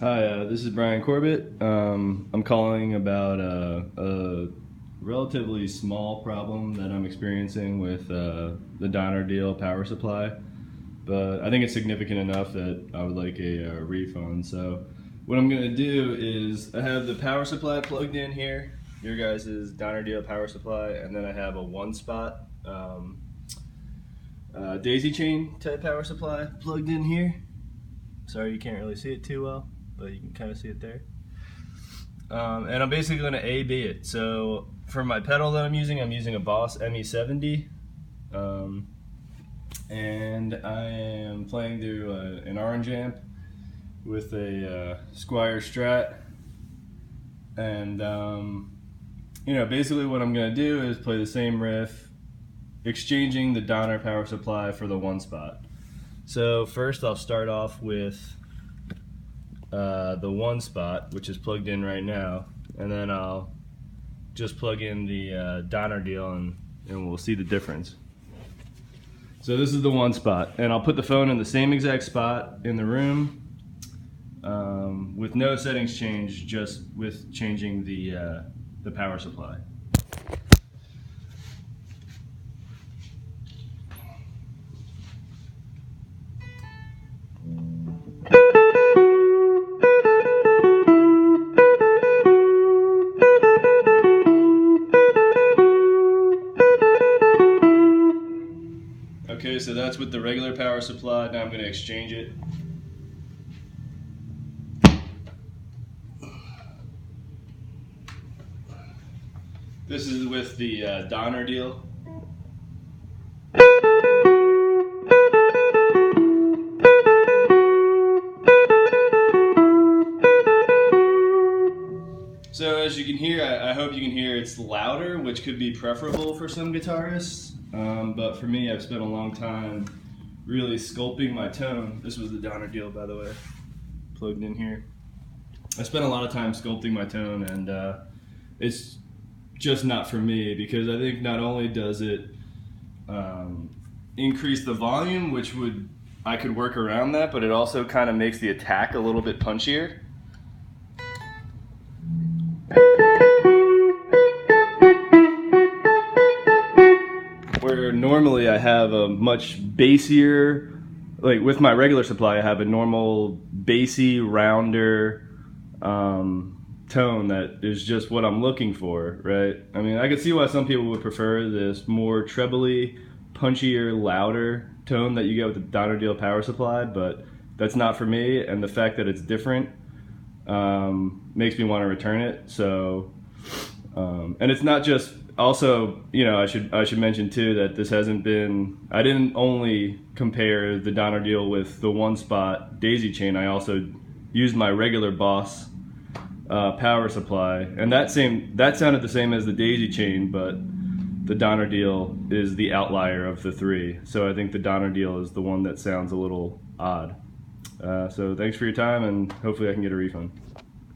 Hi, this is Brian Corbett. I'm calling about a relatively small problem that I'm experiencing with the Donner Deal power supply, but I think it's significant enough that I would like a refund. So what I'm going to do is I have the power supply plugged in here, your guys' Donner Deal power supply, and then I have a one-spot daisy chain type power supply plugged in here. Sorry you can't really see it too well, but you can kind of see it there. And I'm basically going to A-B it. So for my pedal that I'm using a Boss ME70. And I am playing through an orange amp with a Squire Strat. And basically what I'm going to do is play the same riff, exchanging the Donner power supply for the one spot. So first I'll start off with the one spot, which is plugged in right now, and then I'll just plug in the Donner Deal and we'll see the difference. So this is the one spot, and I'll put the phone in the same exact spot in the room with no settings changed, just with changing the power supply. Okay, so that's with the regular power supply. Now I'm going to exchange it. This is with the Donner Deal. So as you can hear, I hope you can hear it's louder, which could be preferable for some guitarists. But for me, I've spent a long time really sculpting my tone. This was the Donner Deal, by the way, plugged in here. I spent a lot of time sculpting my tone, and it's just not for me, because I think not only does it increase the volume, which I could work around that, but it also kind of makes the attack a little bit punchier. Where normally I have a much bassier, like with my regular supply, I have a normal bassy, rounder tone that is just what I'm looking for, right? I mean, I could see why some people would prefer this more trebly, punchier, louder tone that you get with the Donner Deal power supply, but that's not for me, and the fact that it's different makes me want to return it. So, and it's not just, also, I should mention too that this hasn't been, I didn't only compare the Donner Deal with the one spot daisy chain, I also used my regular Boss power supply, and that sounded the same as the daisy chain, but the Donner Deal is the outlier of the three. So I think the Donner Deal is the one that sounds a little odd. So thanks for your time, and hopefully I can get a refund.